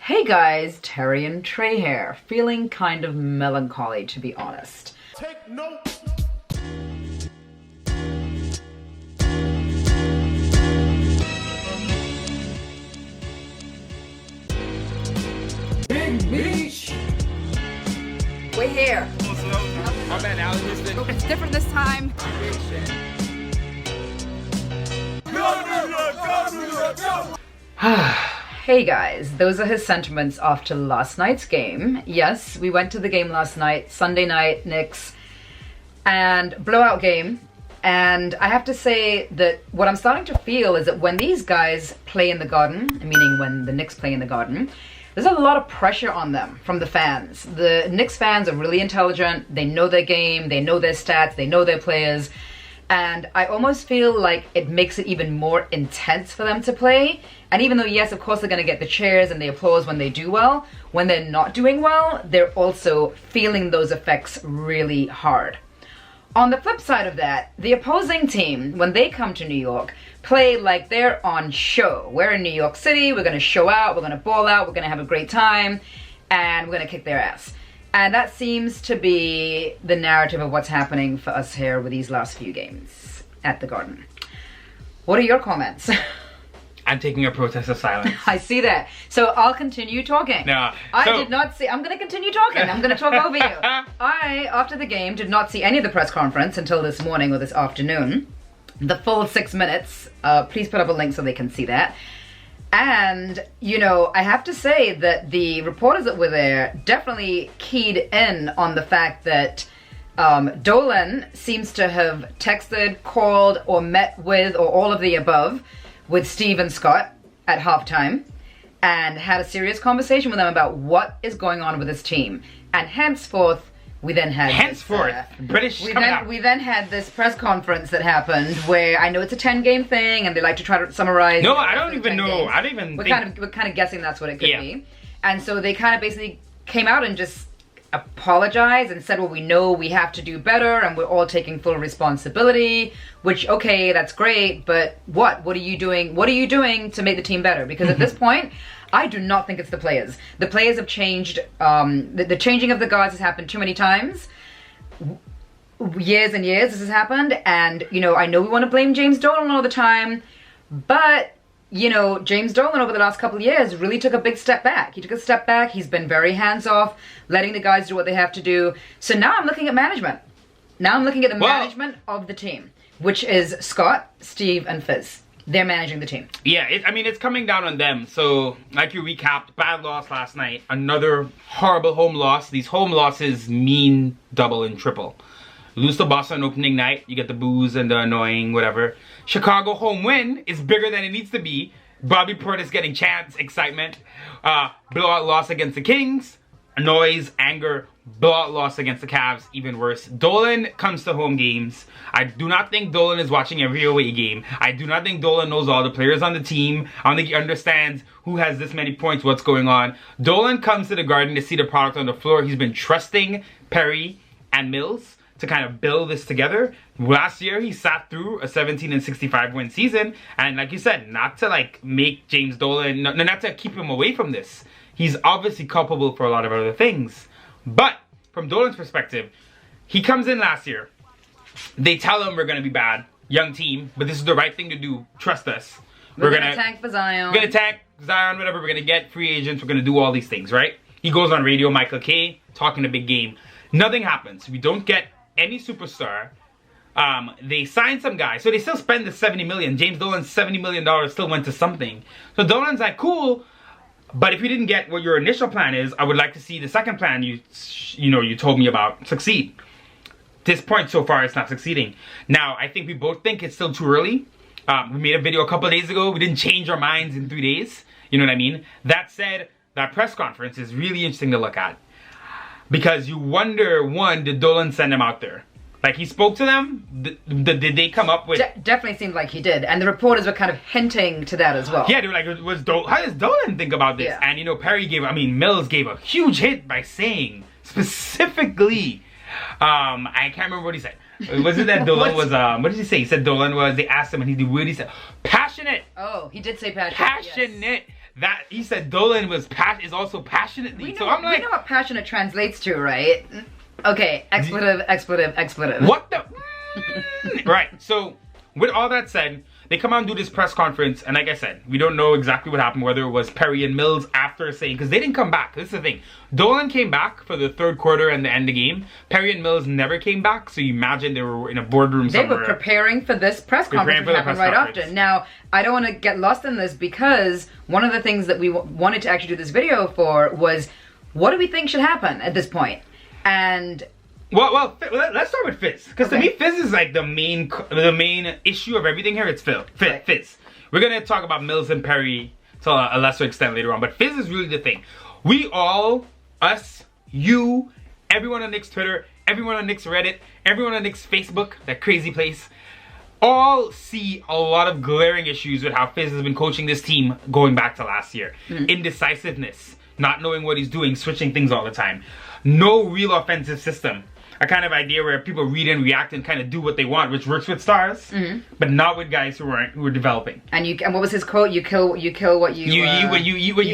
Hey guys, Terry and Trey here. Feeling kind of melancholy, to be honest. Take note. Big Beach! We're here. My bad, Alex. It's different this time. Hey guys, those are his sentiments after last night's game. Yes, we went to the game last night, Sunday night, Knicks, and blowout game. And I have to say that what I'm starting to feel is that when these guys play in the Garden, meaning when the Knicks play in the Garden, there's a lot of pressure on them from the fans. The Knicks fans are really intelligent, they know their game, they know their stats, they know their players. And I almost feel like it makes it even more intense for them to play. And even though, yes, of course, they're going to get the cheers and the applause when they do well, when they're not doing well, they're also feeling those effects really hard. On the flip side of that, the opposing team, when they come to New York, play like they're on show. We're in New York City, we're going to show out, we're going to ball out, we're going to have a great time, and we're going to kick their ass. And that seems to be the narrative of what's happening for us here with these last few games at the Garden. What are your comments? I'm taking a protest of silence. I see that. So I'll continue talking. No. I did not see. I'm going to continue talking. I'm going to talk over you. I, after the game, did not see any of the press conference until this morning or this afternoon. The full 6 minutes. Please put up a link so they can see that. And, you know, I have to say that the reporters that were there definitely keyed in on the fact that Dolan seems to have texted, called, or met with, or all of the above, with Steve and Scott at halftime and had a serious conversation with them about what is going on with this team. And henceforth, we then had we then had this press conference that happened where I know it's a 10-game thing and they like to try to summarize. No, I don't even know. Games. I don't even we're kind of guessing that's what it could be. And so they kind of basically came out and just apologized and said, well, we know we have to do better and we're all taking full responsibility, which, okay, that's great, but what are you doing? What are you doing to make the team better? Because at this point, I do not think it's the players. The players have changed. The changing of the guards has happened too many times. Years and years this has happened. And, you know, I know we want to blame James Dolan all the time, but, you know, James Dolan over the last couple of years really took a big step back. He took a step back. He's been very hands-off, letting the guys do what they have to do. So now I'm looking at management. Now I'm looking at the management of the team, which is Scott, Steve, and Fizz. They're managing the team. Yeah, I mean, it's coming down on them. So, like you recapped, bad loss last night. Another horrible home loss. These home losses mean double and triple. Lose to Boston opening night, you get the boos and the annoying whatever. Chicago home win is bigger than it needs to be. Bobby Portis getting chance, excitement. Blowout loss against the Kings. Noise, anger. Blowout loss against the Cavs, even worse. Dolan comes to home games. I do not think Dolan is watching every away game. I do not think Dolan knows all the players on the team. I don't think he understands who has this many points, what's going on. Dolan comes to the Garden to see the product on the floor. He's been trusting Perry and Mills to kind of build this together. Last year, he sat through a 17-65 win season. And like you said, not to like make James Dolan, not to keep him away from this. He's obviously culpable for a lot of other things. But from Dolan's perspective, he comes in last year. They tell him we're going to be bad. Young team. But this is the right thing to do. Trust us. We're going to tank for Zion. We're going to tank Zion, whatever. We're going to get free agents. We're going to do all these things, right? He goes on radio, Michael Kay, talking a big game. Nothing happens. We don't get any superstar. They sign some guy. So they still spend the $70 million. James Dolan's $70 million still went to something. So Dolan's like, cool. But if you didn't get what your initial plan is, I would like to see the second plan you told me about succeed. This point so far, it's not succeeding. Now, I think we both think it's still too early. We made a video a couple of days ago. We didn't change our minds in 3 days. You know what I mean? That said, that press conference is really interesting to look at. Because you wonder, one, did Dolan send him out there? Like, he spoke to them? Did they come up with... Definitely seemed like he did. And the reporters were kind of hinting to that as well. Yeah, they were like, how does Dolan think about this? Yeah. And, you know, Mills gave a huge hit by saying, specifically, I can't remember what he said. Was it that Dolan was, what did he say? He said Dolan was, they asked him and he said, passionate. Oh, he did say passionate. Passionate. Yes. that he said Dolan is also passionately. So I'm like, we know what passionate translates to, right? Okay, expletive. what the? Right. So with all that said, they come out and do this press conference, and like I said, we don't know exactly what happened, whether it was Perry and Mills after saying, because they didn't come back. This is the thing. Dolan came back for the third quarter and the end of the game. Perry and Mills never came back, so you imagine they were in a boardroom somewhere. They were preparing for this press conference that happened right after. Now, I don't want to get lost in this, because one of the things that we wanted to actually do this video for was, what do we think should happen at this point? And well, let's start with Fizz, because to me, Fizz is like the main issue of everything here. It's Fizz. We're gonna talk about Mills and Perry to a lesser extent later on, but Fizz is really the thing. We all, us, you, everyone on Knicks Twitter, everyone on Knicks Reddit, everyone on Knicks Facebook, that crazy place, all see a lot of glaring issues with how Fizz has been coaching this team going back to last year. Indecisiveness, not knowing what he's doing, switching things all the time. No real offensive system. A kind of idea where people read and react and kind of do what they want, which works with stars, but not with guys who are developing. And what was his quote? You kill what you kill. What you kill.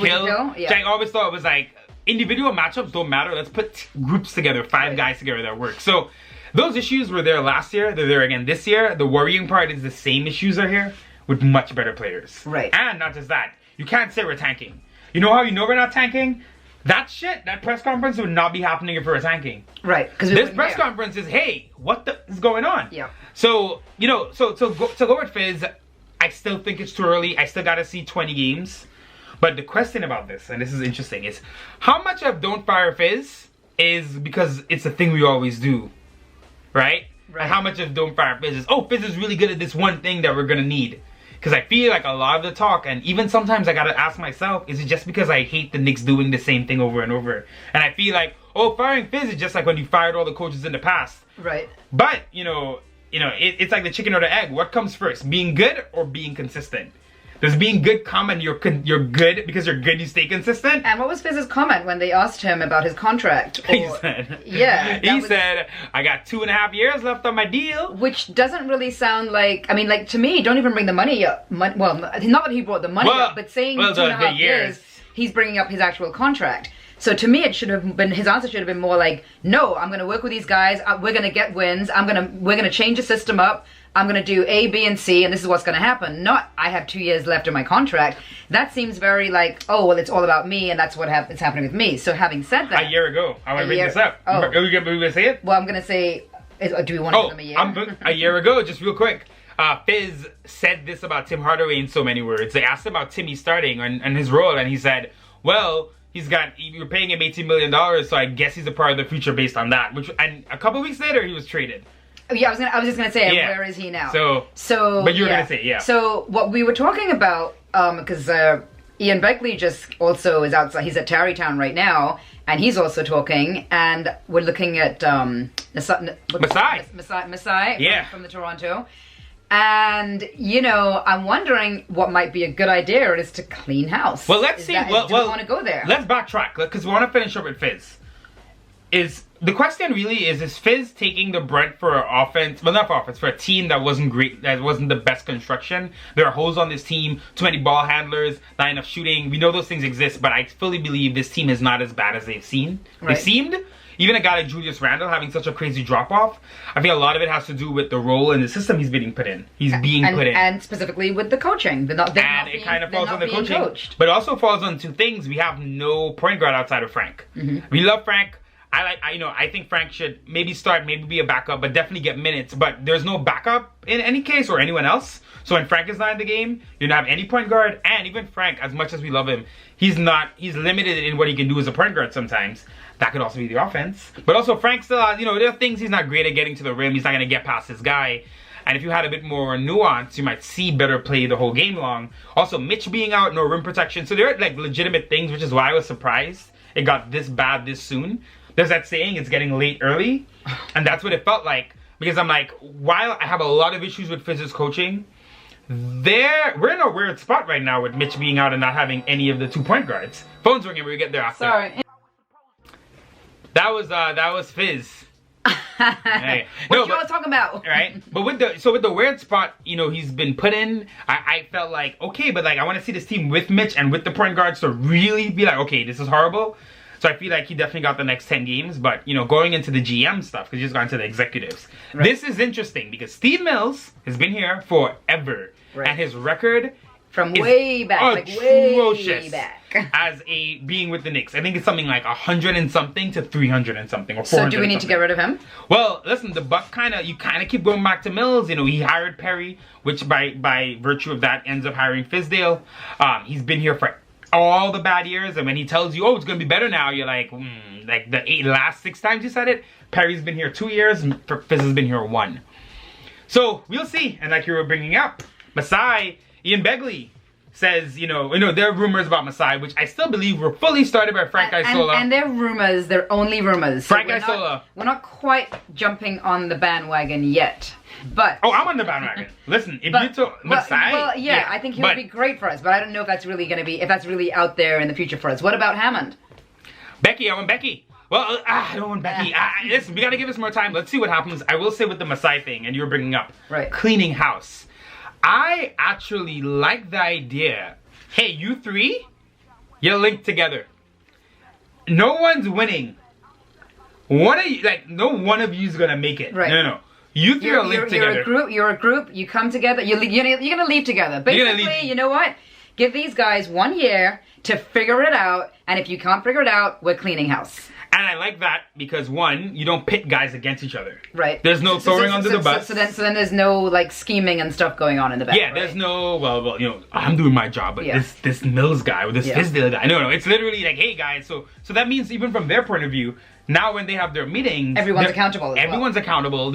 Yeah. Which I always thought was like, individual matchups don't matter. Let's put groups together, five guys together that work. So those issues were there last year. They're there again this year. The worrying part is the same issues are here with much better players. Right. And not just that, you can't say we're tanking. You know how you know we're not tanking? That press conference would not be happening if we were tanking. Right. Because this press conference is, hey, what the is going on? Yeah. So, you know, to go with Fizz, I still think it's too early. I still got to see 20 games. But the question about this, and this is interesting, is how much of don't fire Fizz is because it's a thing we always do, right? And how much of don't fire Fizz is, oh, Fizz is really good at this one thing that we're going to need. Because I feel like a lot of the talk, and even sometimes I gotta ask myself, is it just because I hate the Knicks doing the same thing over and over? And I feel like, oh, firing Fizz is just like when you fired all the coaches in the past. Right. But, it's like the chicken or the egg. What comes first? Being good or being consistent? Does being good come and you're good because you're good, you stay consistent? And what was Fizz's comment when they asked him about his contract? He said, I got 2.5 years left on my deal. Which doesn't really sound like, I mean, like, to me, don't even bring the money up. Well, not that he brought the money up, but saying 2.5 years, he's bringing up his actual contract. So to me, his answer should have been more like, no, I'm going to work with these guys. We're going to get wins. We're going to change the system up. I'm going to do A, B, and C, and this is what's going to happen. Not, I have 2 years left in my contract. That seems very like, oh, well, it's all about me, and that's what is happening with me. So having said that... A year ago. I want to bring this up. Oh. Are we going to say it? Well, I'm going to say, do we want to give them a year? A year ago, just real quick. Fizz said this about Tim Hardaway in so many words. They asked him about Timmy starting and his role, and he said, well... you're paying him $18 million, so I guess he's a part of the future based on that. And a couple weeks later, he was traded. Yeah, I was just gonna say, where is he now? So, but you were gonna say, yeah. So what we were talking about, because Ian Beckley just also is outside. He's at Tarrytown right now, and he's also talking. And we're looking at Masai from the Toronto. And, I'm wondering what might be a good idea is to clean house. Well, let's see. Do we want to go there? Let's backtrack, because we want to finish up with Fizz. The question really is Fizz taking the brunt for offense, well, not for offense, for a team that wasn't great, that wasn't the best construction. There are holes on this team, too many ball handlers, not enough shooting. We know those things exist, but I fully believe this team is not as bad as they've seen. Right. They seemed. Even a guy like Julius Randle having such a crazy drop-off, I think a lot of it has to do with the role and the system he's being put in. He's being put in. And specifically with the coaching. It kind of falls on the coaching. But it also falls on two things. We have no point guard outside of Frank. We love Frank. I think Frank should maybe start, maybe be a backup, but definitely get minutes. But there's no backup in any case or anyone else. So when Frank is not in the game, you don't have any point guard. And even Frank, as much as we love him, he's limited in what he can do as a point guard sometimes. That could also be the offense. But also Frank still, there are things he's not great at getting to the rim. He's not going to get past this guy. And if you had a bit more nuance, you might see better play the whole game long. Also, Mitch being out, no rim protection. So there are like legitimate things, which is why I was surprised it got this bad this soon. There's that saying, it's getting late early. And that's what it felt like. Because I'm like, while I have a lot of issues with Fizz's coaching, we're in a weird spot right now with Mitch being out and not having any of the 2-point guards. Phone's ringing, we'll get there after. Sorry. That was Fizz. Hey. What you all talking about? Right? But with the weird spot, you know, he's been put in, I felt like, okay, but like I want to see this team with Mitch and with the point guards to really be like, okay, this is horrible. So I feel like he definitely got the next 10 games. But, you know, going into the GM stuff, because he just got into the executives. Right. This is interesting because Steve Mills has been here forever. Right. And his record from way back, like way back. As a being with the Knicks. I think it's something like 100 and something to 300 and something, or 400. So do we need to get rid of him? Well, listen, the Bucks you kind of keep going back to Mills. You know, he hired Perry, which by virtue of that ends up hiring Fizdale. He's been here for all the bad years, and when he tells you, oh, it's gonna be better now, you're like, like the last 6 times you said it, Perry's been here 2 years, Fizz has been here 1. So we'll see. And like you were bringing up, Masai, Ian Begley says, you know, there are rumors about Masai, which I still believe were fully started by Frank Isola. And they're rumors, they're only rumors. So Frank Isola. We're not quite jumping on the bandwagon yet. But I'm on the bandwagon. Listen, if you took Masai, well, yeah, I think he would be great for us, but I don't know if that's really if that's really out there in the future for us. What about Hammond? Becky, I want Becky. Well, I don't want Becky. Listen, we gotta give us more time. Let's see what happens. I will say with the Masai thing, and you were bringing up cleaning house. I actually like the idea. Hey, you three, you're linked together. No one's winning. No one of you is gonna make it. Right. No. You three are linked together. You're a group. You come together. You're gonna leave together. Basically, you know what? Give these guys 1 year to figure it out, and if you can't figure it out, we're cleaning house. And I like that because, one, you don't pit guys against each other. Right. There's no throwing under the bus. So then there's no like scheming and stuff going on in the back. Yeah, there's no, well, you know, I'm doing my job, but this Mills guy or this Fizdale guy. No, it's literally like, hey guys, so that means even from their point of view, now when they have their meetings, everyone's accountable. Everyone's accountable.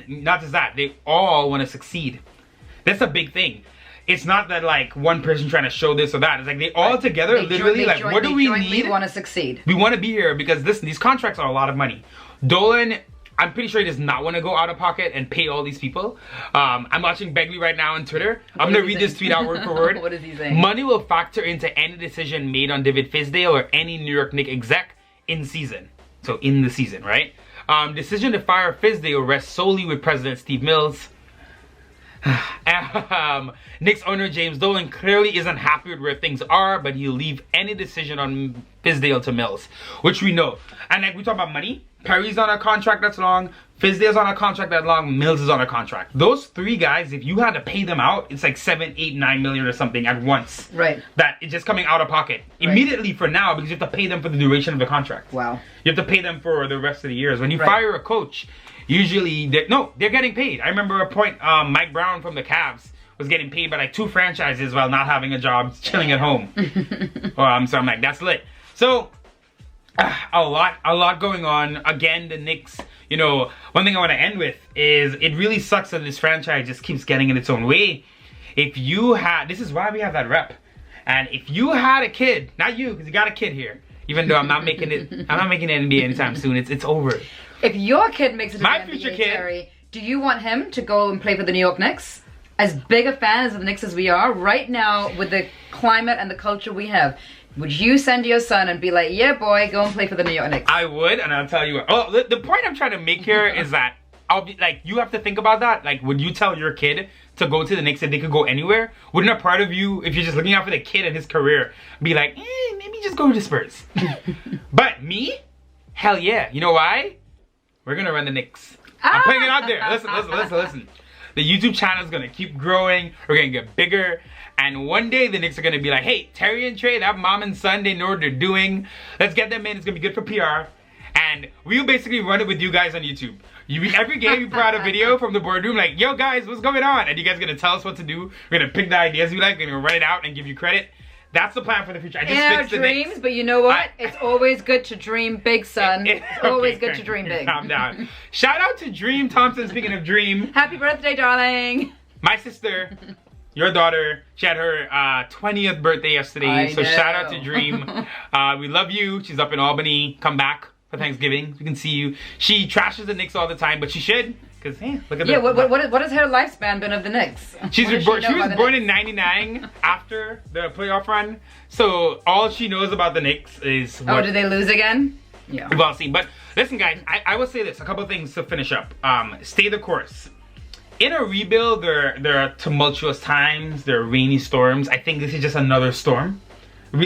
Not just that, they all want to succeed. That's a big thing. It's not that like one person trying to show this or that. It's like they all together literally like, what do we need? We want to succeed. We want to be here because these contracts are a lot of money. Dolan, I'm pretty sure he does not want to go out of pocket and pay all these people. I'm watching Begley right now on Twitter. I'm going to read this tweet out word for word. What is he saying? Money will factor into any decision made on David Fizdale or any New York Knicks exec in season. So in the season, right? Decision to fire Fizdale rests solely with President Steve Mills. Knicks owner James Dolan clearly isn't happy with where things are, but he'll leave any decision on Fizdale to Mills, which we know. And like we talk about money, Perry's on a contract that's long, Fizdale's on a contract that long, Mills is on a contract. Those 3 guys, if you had to pay them out, it's like 7, 8, 9 million or something at once. Right. That it's just coming out of pocket immediately for now because you have to pay them for the duration of the contract. Wow. You have to pay them for the rest of the years. When you fire a coach, usually they're getting paid. I remember a point Mike Brown from the Cavs was getting paid by like 2 franchises while not having a job, chilling at home. So I'm like, that's lit. So a lot going on. Again, the Knicks, you know, one thing I want to end with is it really sucks that this franchise just keeps getting in its own way. This is why we have that rep. And if you had a kid, not you, because you got a kid here, even though I'm not making it NBA anytime soon, it's over. If your kid makes it to my the future NBA, kid, Terry, do you want him to go and play for the New York Knicks? As big a fan of the Knicks as we are, right now with the climate and the culture we have, would you send your son and be like, yeah boy, go and play for the New York Knicks? I would, and I'll tell you what. Oh, the point I'm trying to make here is that I'll be like, you have to think about that. Like, would you tell your kid to go to the Knicks if they could go anywhere? Wouldn't a part of you, if you're just looking out for the kid and his career, be like, maybe just go to the Spurs? But me? Hell yeah. You know why? We're gonna run the Knicks. I'm putting it out there. Listen. The YouTube channel is gonna keep growing. We're gonna get bigger. And one day the Knicks are gonna be like, hey, Terry and Trey, that mom and son, they know what they're doing. Let's get them in. It's gonna be good for PR. And we'll basically run it with you guys on YouTube. Every game you put out a video from the boardroom, like, yo guys, what's going on? And you guys are gonna tell us what to do. We're gonna pick the ideas we like. We're gonna run it out and give you credit. That's the plan for the future. I just fixed the dreams, Knicks. But you know what? It's always good to dream big, son. It's always good to dream big. Calm down. Shout out to Dream Thompson, speaking of Dream. Happy birthday, darling. My sister, your daughter, she had her 20th birthday yesterday. So shout out to Dream. We love you. She's up in Albany. Come back for Thanksgiving. We can see you. She trashes the Knicks all the time, but she should. Because, hey, look at that. What has her lifespan been of the Knicks? She was born in 99 after the playoff run. So all she knows about the Knicks is did they lose again? Yeah. we've all seen. But listen, guys, I will say this: a couple of things to finish up. Stay the course. In a rebuild, there are tumultuous times, there are rainy storms. I think this is just another storm.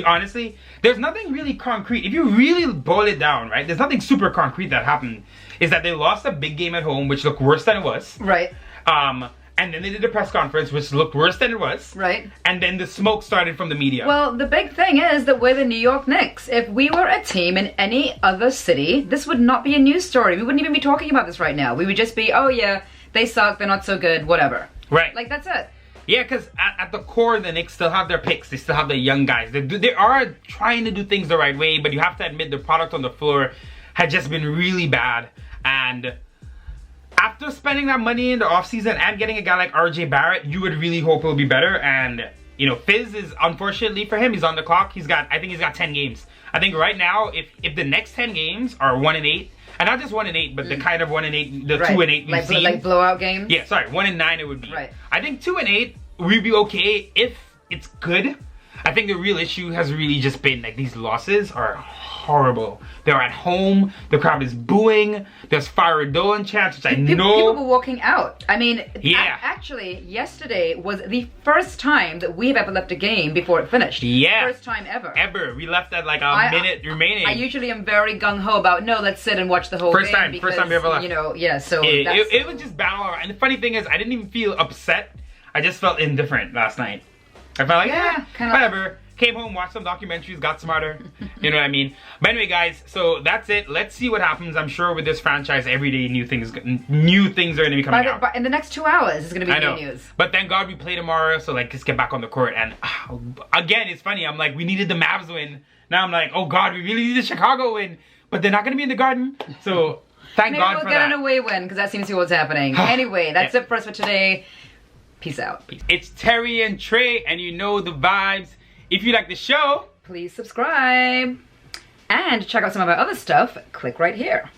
Honestly, there's nothing really concrete. If you really boil it down, right, there's nothing super concrete that happened. Is that they lost a big game at home, which looked worse than it was. Right. And then they did a press conference, which looked worse than it was. Right. And then the smoke started from the media. Well, the big thing is that we're the New York Knicks. If we were a team in any other city, this would not be a news story. We wouldn't even be talking about this right now. We would just be, oh yeah, they suck, they're not so good, whatever. Right. Like, that's it. Yeah, because at the core, the Knicks still have their picks. They still have the young guys. They are trying to do things the right way, but you have to admit the product on the floor had just been really bad. And after spending that money in the offseason and getting a guy like RJ Barrett, you would really hope it'll be better. And, you know, Fizz is, unfortunately for him, he's on the clock. I think he's got 10 games. I think right now, if the next 10 games are 1-8, and not just 1-8, but the kind of 1-8, the 2-8 we've seen. Like blowout games? Yeah, sorry, 1-9 it would be. Right. I think 2-8 we'd be okay if it's good. I think the real issue has really just been like these losses are horrible. They're at home, the crowd is booing, there's Fizdale chants, which I know. People were walking out. I mean, yeah. Actually, yesterday was the first time that we've ever left a game before it finished. Yeah. First time ever. Ever. We left at like a minute remaining. I usually am very gung-ho about, no, let's sit and watch the whole game. First time we ever left. You know, yeah, so it was just battle around. And the funny thing is, I didn't even feel upset. I just felt indifferent last night. I felt like, whatever. Came home, watched some documentaries, got smarter. You know what I mean? But anyway, guys, so that's it. Let's see what happens. I'm sure with this franchise, every day new things are going to be coming out. But in the next 2 hours, it's going to be new news. But thank God we play tomorrow, so like, let's get back on the court. And again, it's funny. I'm like, we needed the Mavs win. Now I'm like, oh God, we really need the Chicago win. But they're not going to be in the Garden. So thank God for that. Maybe we'll get an away win, because that seems to be what's happening. Anyway, that's it for us for today. Peace out. It's Terry and Trey, and you know the vibes. If you like the show, please subscribe. And to check out some of our other stuff, click right here.